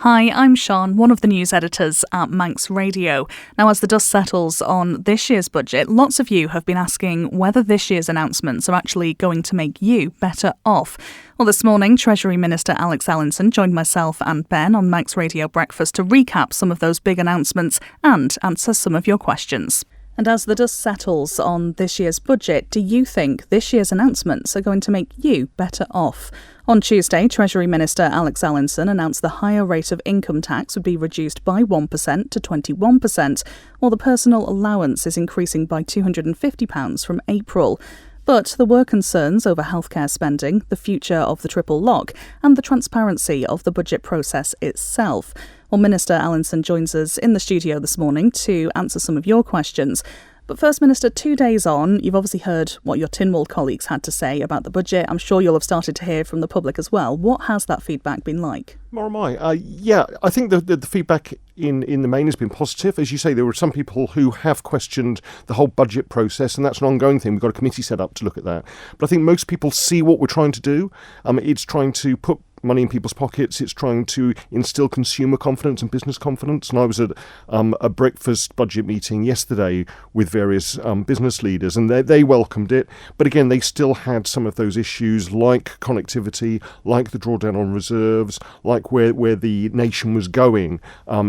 Hi, I'm Sian, one of the news editors at Manx Radio. Now, as the dust settles on this year's budget, lots of you have been asking whether this year's announcements are actually going to make you better off. Well, this morning, Treasury Minister Alex Allinson joined myself and Ben on Manx Radio Breakfast to recap some of those big announcements and answer some of your questions. And as the dust settles on this year's budget, do you think this year's announcements are going to make you better off? On Tuesday, Treasury Minister Alex Allinson announced the higher rate of income tax would be reduced by 1% to 21%, while the personal allowance is increasing by £250 from April. But there were concerns over healthcare spending, the future of the triple lock, and the transparency of the budget process itself. Well, Minister Allinson joins us in the studio this morning to answer some of your questions. But first, Minister, 2 days on, you've obviously heard what your Tynwald colleagues had to say about the budget. I'm sure you'll have started to hear from the public as well. What has that feedback been like? More am I. I think the feedback in the main has been positive. As you say, there were some people who have questioned the whole budget process, and that's an ongoing thing. We've got a committee set up to look at that. But I think most people see what we're trying to do. It's trying to put money in people's pockets. It's trying to instill consumer confidence and business confidence. And I was at a breakfast budget meeting yesterday with various business leaders, and they welcomed it. But again, they still had some of those issues like connectivity, like the drawdown on reserves, like where the nation was going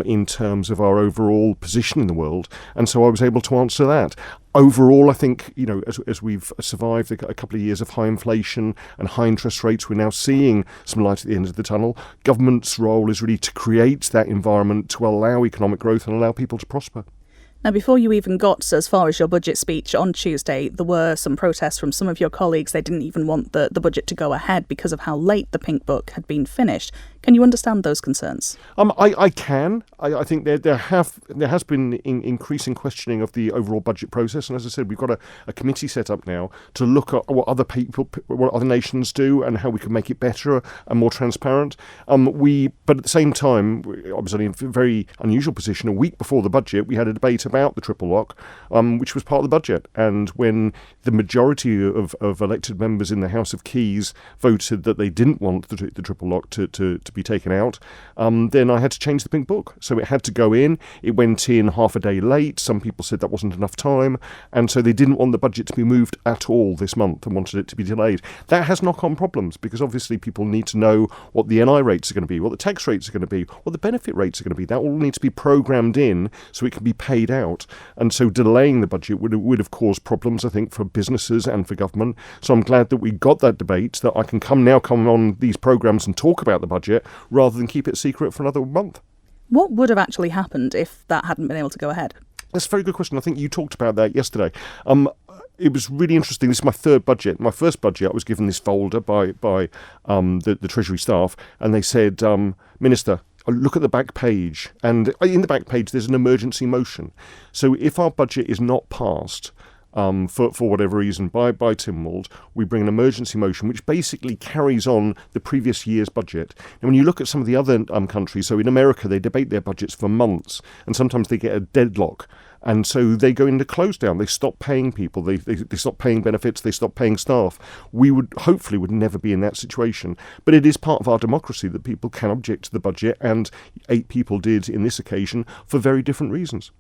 in terms of our overall position in the world. And so I was able to answer that. Overall, I think, as we've survived a couple of years of high inflation and high interest rates, we're now seeing some light at the end of the tunnel. Government's role is really to create that environment to allow economic growth and allow people to prosper. Now, before you even got as far as your budget speech on Tuesday, there were some protests from some of your colleagues. They didn't even want the budget to go ahead because of how late the Pink Book had been finished. Can you understand those concerns? I can. I think there has been increasing questioning of the overall budget process, and as I said, we've got a committee set up now to look at what other nations do and how we can make it better and more transparent. But at the same time, obviously in a very unusual position, a week before the budget, we had a debate about the triple lock, which was part of the budget. And when the majority of elected members in the House of Keys voted that they didn't want the triple lock to be taken out, then I had to change the Pink Book. So it had to go in. It went in half a day late. Some people said that wasn't enough time. And so they didn't want the budget to be moved at all this month and wanted it to be delayed. That has knock-on problems because obviously people need to know what the NI rates are going to be, what the tax rates are going to be, what the benefit rates are going to be. That all needs to be programmed in so it can be paid out. And so delaying the budget would have caused problems, I think, for businesses and for government. So I'm glad that we got that debate, that I can come on these programmes and talk about the budget rather than keep it secret for another month. What would have actually happened if that hadn't been able to go ahead? That's a very good question. I think you talked about that yesterday. It was really interesting. This is my third budget. My first budget, I was given this folder by the Treasury staff, and they said, Minister, look at the back page. And in the back page, there's an emergency motion. So if our budget is not passed, for whatever reason, by Tynwald, we bring an emergency motion which basically carries on the previous year's budget. And when you look at some of the other countries, so in America, they debate their budgets for months, and sometimes they get a deadlock. And so they go into close down. They stop paying people. They stop paying benefits. They stop paying staff. We would never be in that situation. But it is part of our democracy that people can object to the budget, and 8 people did in this occasion for very different reasons.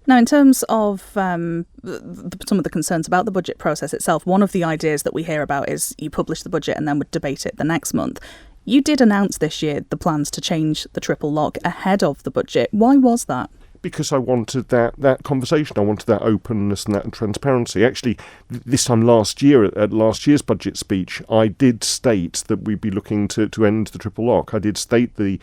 Now, in terms of some of the concerns about the budget process itself, one of the ideas that we hear about is you publish the budget and then would debate it the next month. You did announce this year the plans to change the triple lock ahead of the budget. Why was that? Because I wanted that conversation. I wanted that openness and that transparency. Actually, this time last year, at last year's budget speech, I did state that we'd be looking to end the triple lock. I did state the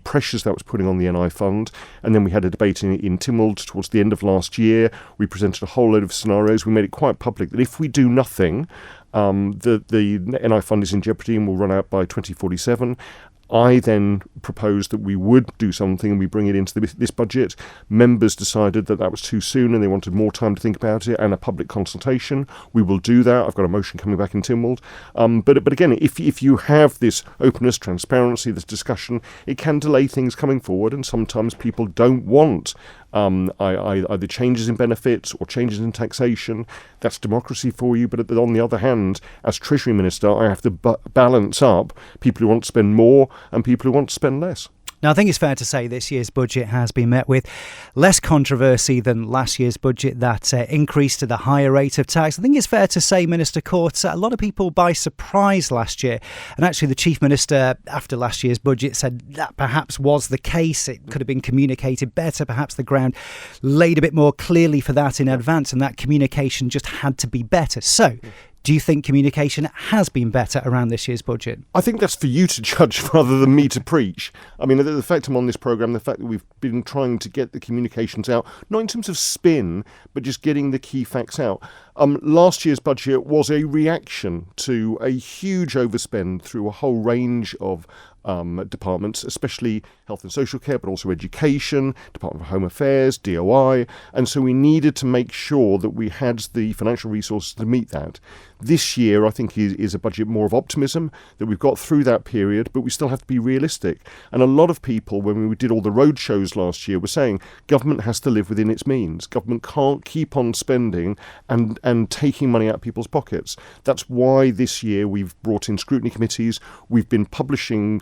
pressures that was putting on the NI fund, and then we had a debate in Tynwald towards the end of last year. We presented a whole load of scenarios. We made it quite public that if we do nothing, the NI fund is in jeopardy and will run out by 2047. I then proposed that we would do something and we bring it into this budget. Members decided that was too soon and they wanted more time to think about it and a public consultation. We will do that. I've got a motion coming back in Tynwald. But again, if you have this openness, transparency, this discussion, it can delay things coming forward, and sometimes people don't want either changes in benefits or changes in taxation. That's democracy for you. But on the other hand, as Treasury Minister, I have to balance up people who want to spend more and people who want to spend less. Now, I think it's fair to say this year's budget has been met with less controversy than last year's budget that increased to the higher rate of tax. I think it's fair to say, Minister Court, a lot of people by surprise last year. And actually, the Chief Minister, after last year's budget, said that perhaps was the case. It could have been communicated better. Perhaps the ground laid a bit more clearly for that in advance, and that communication just had to be better. So, do you think communication has been better around this year's budget? I think that's for you to judge rather than me to preach. I mean, the fact I'm on this programme, the fact that we've been trying to get the communications out, not in terms of spin, but just getting the key facts out. Last year's budget was a reaction to a huge overspend through a whole range of departments, especially health and social care, but also education, Department of Home Affairs, DOI. And so we needed to make sure that we had the financial resources to meet that. This year, I think, is a budget more of optimism, that we've got through that period, but we still have to be realistic. And a lot of people, when we did all the road shows last year, were saying government has to live within its means. Government can't keep on spending and taking money out of people's pockets. That's why this year we've brought in scrutiny committees. We've been publishing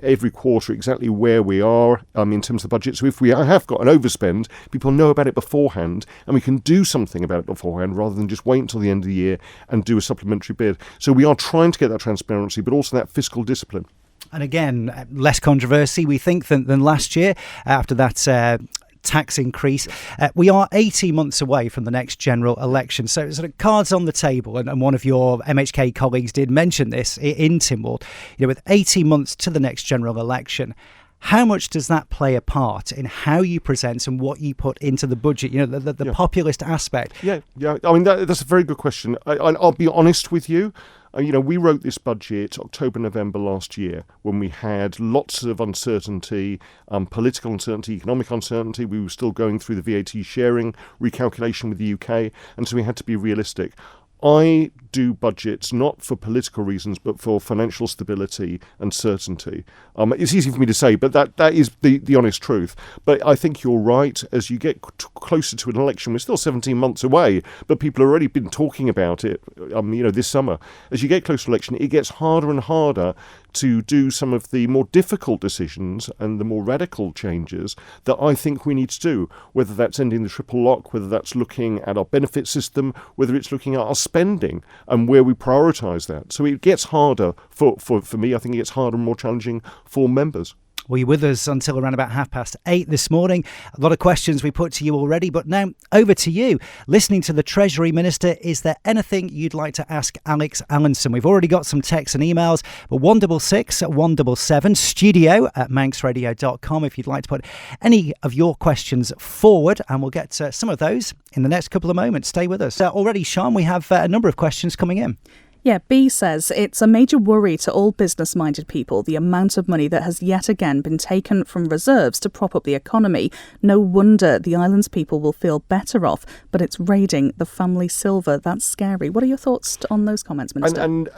every quarter exactly where we are in terms of the budget. So if we have got an overspend, people know about it beforehand, and we can do something about it beforehand rather than just wait until the end of the year and do a supplementary bid. So we are trying to get that transparency, but also that fiscal discipline. And again, less controversy, we think, than last year after that tax increase. We are 18 months away from the next general election. So sort of cards on the table, and one of your MHK colleagues did mention this in Tynwald, with 18 months to the next general election. How much does that play a part in how you present and what you put into the budget? The populist aspect. Yeah. I mean, that's a very good question. I'll be honest with you. We wrote this budget October, November last year when we had lots of uncertainty, political uncertainty, economic uncertainty. We were still going through the VAT sharing recalculation with the UK, and so we had to be realistic. I do budgets not for political reasons, but for financial stability and certainty. It's easy for me to say, but that is the honest truth. But I think you're right. As you get closer to an election, we're still 17 months away, but people have already been talking about it, this summer. As you get closer to election, it gets harder and harder to do some of the more difficult decisions and the more radical changes that I think we need to do, whether that's ending the triple lock, whether that's looking at our benefit system, whether it's looking at our spending and where we prioritise that. So it gets harder for me. I think it gets harder and more challenging for members. Well, you're with us until around about 8:30 this morning. A lot of questions we put to you already, but now over to you. Listening to the Treasury Minister, is there anything you'd like to ask Alex Allinson? We've already got some texts and emails, but 166 177 studio@manxradio.com if you'd like to put any of your questions forward, and we'll get some of those in the next couple of moments. Stay with us. Already, Sian, we have a number of questions coming in. Yeah, B says, it's a major worry to all business-minded people, the amount of money that has yet again been taken from reserves to prop up the economy. No wonder the island's people will feel better off, but it's raiding the family silver. That's scary. What are your thoughts on those comments, Minister? And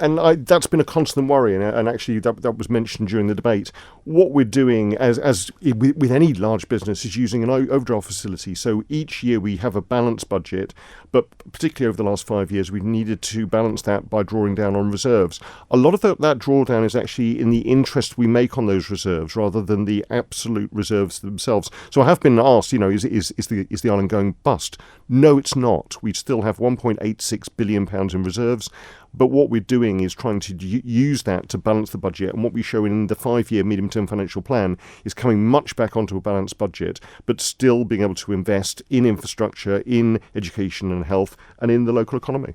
that's been a constant worry, and actually that was mentioned during the debate. What we're doing, as with any large business, is using an overdraft facility. So each year we have a balanced budget, but particularly over the last 5 years, we've needed to balance that by drawing down on reserves. A lot of that drawdown is actually in the interest we make on those reserves rather than the absolute reserves themselves. So I have been asked, is the island going bust? No, it's not. We still have £1.86 billion in reserves. But what we're doing is trying to use that to balance the budget. And what we show in the 5-year medium-term financial plan is coming much back onto a balanced budget, but still being able to invest in infrastructure, in education and health, and in the local economy.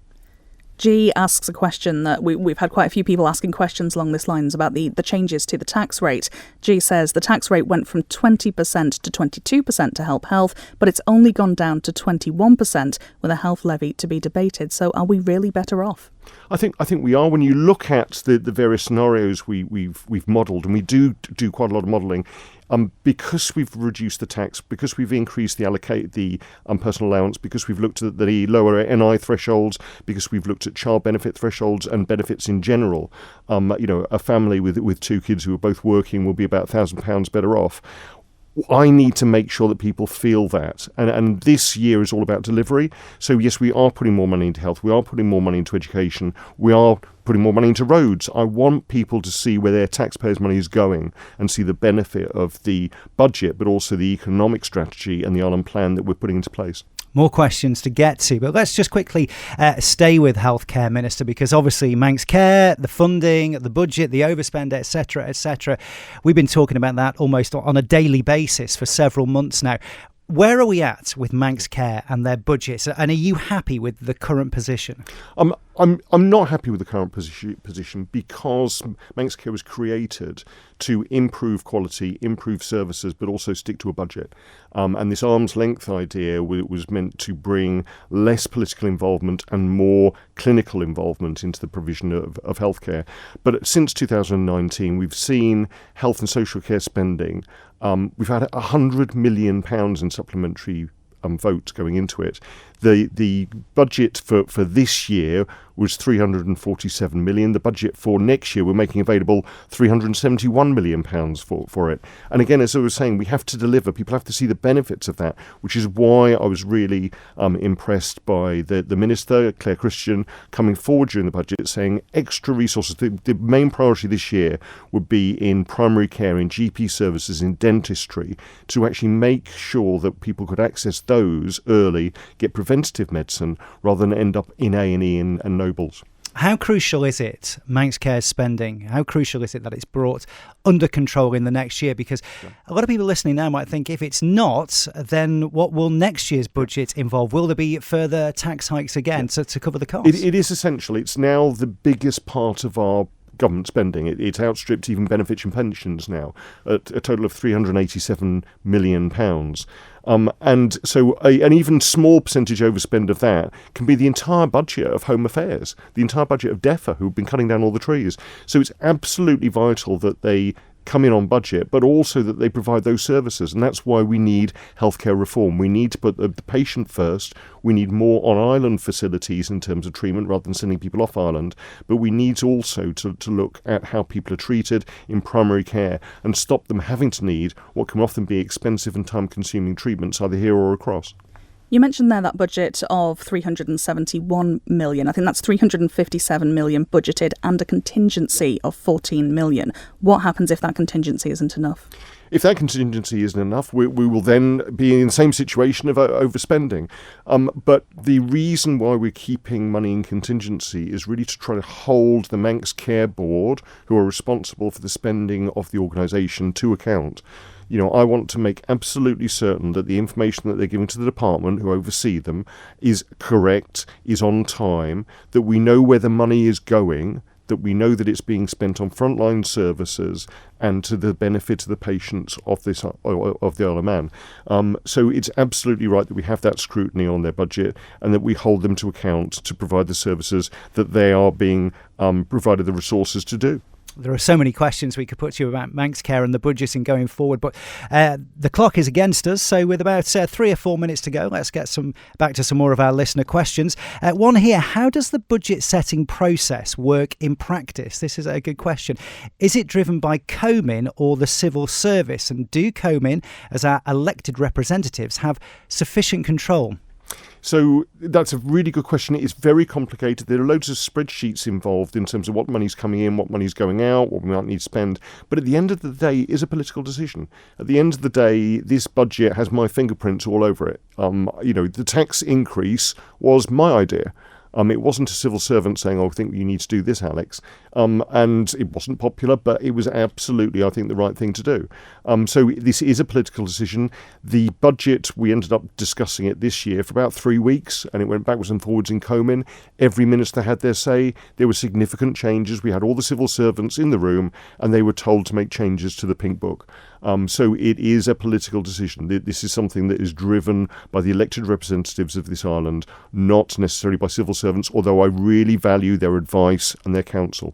G asks a question that we've had quite a few people asking questions along this lines about the changes to the tax rate. G says the tax rate went from 20% to 22% to help health, but it's only gone down to 21% with a health levy to be debated. So are we really better off? I think we are. When you look at the various scenarios we've modelled, and we do quite a lot of modelling, because we've reduced the tax, because we've increased the personal allowance, because we've looked at the lower NI thresholds, because we've looked at child benefit thresholds and benefits in general. A family with 2 kids who are both working will be about £1,000 better off. I need to make sure that people feel that. And this year is all about delivery. So yes, we are putting more money into health. We are putting more money into education. We are putting more money into roads. I want people to see where their taxpayers' money is going and see the benefit of the budget, but also the economic strategy and the Ireland plan that we're putting into place. More questions to get to, but let's just quickly stay with Healthcare, Minister, because obviously Manx Care, the funding, the budget, the overspend, etc., etc. We've been talking about that almost on a daily basis for several months now. Where are we at with Manx Care and their budgets, and are you happy with the current position? I'm not happy with the current position because Manx Care was created to improve quality, improve services, but also stick to a budget. And this arm's length idea was meant to bring less political involvement and more clinical involvement into the provision of healthcare. But since 2019, we've seen health and social care spending. We've had £100 million in supplementary votes going into it. The budget for this year was 347 million. The budget for next year, we're making available 371 million pounds for it. And again, as I was saying, we have to deliver. People have to see the benefits of that, which is why I was really impressed by the Minister, Claire Christian, coming forward during the budget saying extra resources. The main priority this year would be in primary care, in GP services, in dentistry, to actually make sure that people could access those early, get preventative medicine, rather than end up in A&E and Nobles. How crucial is it, Manx Care's spending? How crucial is it that it's brought under control in the next year? Because a lot of people listening now might think if it's not, then what will next year's budget involve? Will there be further tax hikes again to cover the costs? It is essential. It's now the biggest part of our government spending. It's outstripped even benefits and pensions now at a total of £387 million. And so an even small percentage overspend of that can be the entire budget of Home Affairs, the entire budget of DEFA, who've been cutting down all the trees. So it's absolutely vital that they come in on budget, but also that they provide those services. And that's why we need healthcare reform. We need to put the patient first. We need more on-island facilities in terms of treatment rather than sending people off island. But we need also to look at how people are treated in primary care and stop them having to need what can often be expensive and time-consuming treatments either here or across. You mentioned there that budget of 371 million. I think that's 357 million budgeted and a contingency of 14 million. What happens if that contingency isn't enough? If that contingency isn't enough, we will then be in the same situation of overspending. But the reason why we're keeping money in contingency is really to try to hold the Manx Care Board, who are responsible for the spending of the organisation, to account. You know, I want to make absolutely certain that the information that they're giving to the department who oversee them is correct, is on time, that we know where the money is going, that we know that it's being spent on frontline services and to the benefit of the patients of the Isle of Man. So it's absolutely right that we have that scrutiny on their budget and that we hold them to account to provide the services that they are being provided the resources to do. There are so many questions we could put to you about Manx Care and the budgeting going forward, but the clock is against us, so with about 3 or 4 minutes to go, let's get back to some more of our listener questions. One here, how does the budget setting process work in practice? This is a good question. Is it driven by COMIN or the civil service, and do COMIN, as our elected representatives, have sufficient control? So that's a really good question. It is very complicated. There are loads of spreadsheets involved in terms of what money's coming in, what money's going out, what we might need to spend. But at the end of the day, it is a political decision. At the end of the day, this budget has my fingerprints all over it. The tax increase was my idea. It wasn't a civil servant saying, I think you need to do this, Alex. And it wasn't popular, but it was absolutely, I think, the right thing to do. So this is a political decision. The budget, we ended up discussing it this year for about 3 weeks, and it went backwards and forwards in COMIN. Every minister had their say. There were significant changes. We had all the civil servants in the room, and they were told to make changes to the Pink Book. So it is a political decision. This is something that is driven by the elected representatives of this island, not necessarily by civil servants, although I really value their advice and their counsel.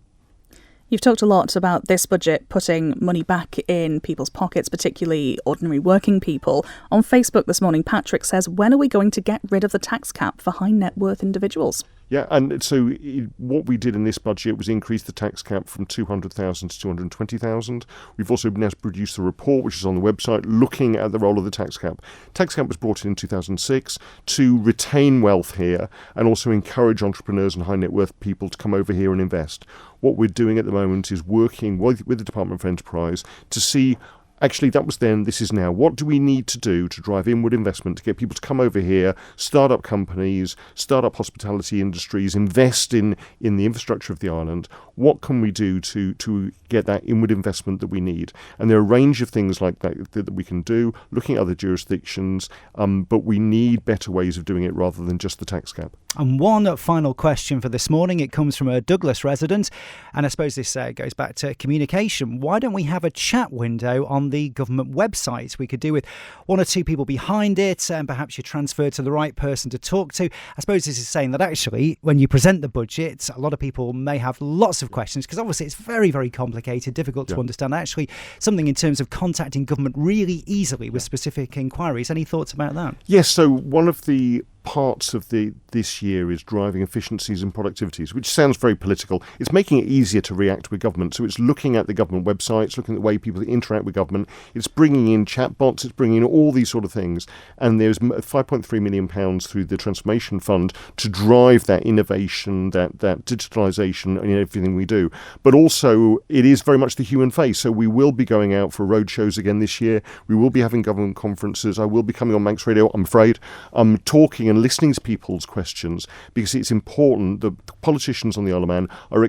You've talked a lot about this budget putting money back in people's pockets, particularly ordinary working people. On Facebook this morning, Patrick says, when are we going to get rid of the tax cap for high net worth individuals? Yeah, and so what we did in this budget was increase the tax cap from 200,000 to 220,000. We've also now produced a report, which is on the website, looking at the role of the tax cap. Tax cap was brought in 2006 to retain wealth here and also encourage entrepreneurs and high net worth people to come over here and invest. What we're doing at the moment is working with the Department for Enterprise to see, actually, that was then, this is now. What do we need to do to drive inward investment, to get people to come over here, start up companies, start up hospitality industries, invest in the infrastructure of the island? What can we do to get that inward investment that we need? And there are a range of things like that we can do, looking at other jurisdictions, but we need better ways of doing it rather than just the tax cap. And one final question for this morning. It comes from a Douglas resident, and I suppose this goes back to communication. Why don't we have a chat window on the government website? We could do with one or two people behind it, and perhaps you transfer to the right person to talk to. I suppose this is saying that actually, when you present the budget, a lot of people may have lots of questions, because obviously it's very, very complicated, difficult to understand. Actually, something in terms of contacting government really easily with specific inquiries. Any thoughts about that? Yes, so one of the parts of this year is driving efficiencies and productivities, which sounds very political. It's making it easier to react with government. So it's looking at the government websites, looking at the way people interact with government. It's bringing in chatbots. It's bringing in all these sort of things. And there's £5.3 million through the Transformation Fund to drive that innovation, that digitalisation in everything we do. But also, it is very much the human face. So we will be going out for road shows again this year. We will be having government conferences. I will be coming on Manx Radio, I'm afraid, talking and listening to people's questions, because it's important that politicians on the Isle of Man are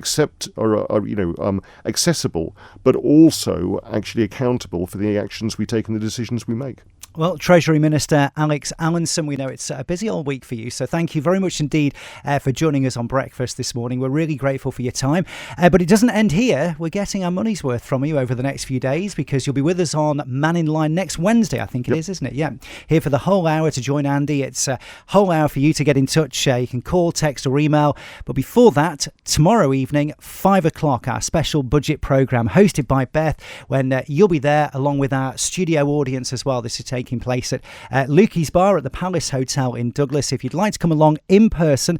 accessible, but also actually accountable for the actions we take and the decisions we make. Well, Treasury Minister Alex Allinson, we know it's a busy old week for you, so thank you very much indeed for joining us on breakfast this morning. We're really grateful for your time, but it doesn't end here. We're getting our money's worth from you over the next few days, because you'll be with us on Man in Line next Wednesday, I think it is, isn't it? Yeah, here for the whole hour to join Andy. It's a whole hour for you to get in touch. You can call, text or email, but before that, tomorrow evening, 5 o'clock, our special budget programme hosted by Beth, when you'll be there along with our studio audience as well. This is taking place at Lukey's Bar at the Palace Hotel in Douglas. If you'd like to come along in person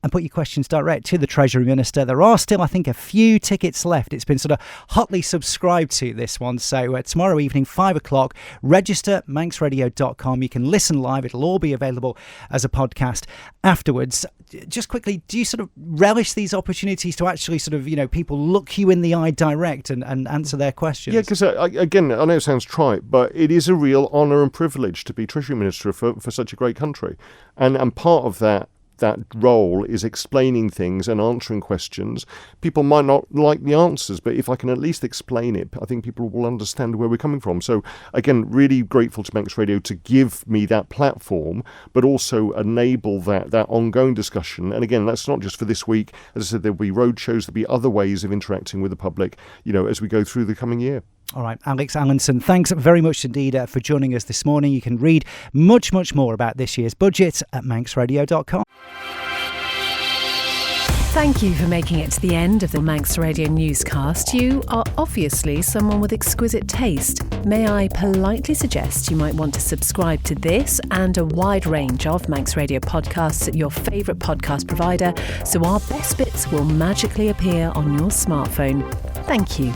and put your questions direct to the Treasury Minister, there are still, I think, a few tickets left. It's been sort of hotly subscribed to, this one. So tomorrow evening, 5 o'clock, register manxradio.com. You can listen live. It'll all be available as a podcast afterwards. Just quickly, do you sort of relish these opportunities to actually sort of, people look you in the eye direct and answer their questions? Yeah, because again, I know it sounds trite, but it is a real honour and privilege to be Treasury Minister for such a great country. And part of that role is explaining things and answering questions. People might not like the answers, but if I can at least explain it, I think people will understand where we're coming from. So again, really grateful to Manx Radio to give me that platform, but also enable that ongoing discussion. And again, that's not just for this week. As I said, there'll be road shows, there'll be other ways of interacting with the public, as we go through the coming year. All right, Alex Allinson, thanks very much indeed for joining us this morning. You can read much, much more about this year's budget at manxradio.com. Thank you for making it to the end of the Manx Radio newscast. You are obviously someone with exquisite taste. May I politely suggest you might want to subscribe to this and a wide range of Manx Radio podcasts at your favourite podcast provider, so our best bits will magically appear on your smartphone. Thank you.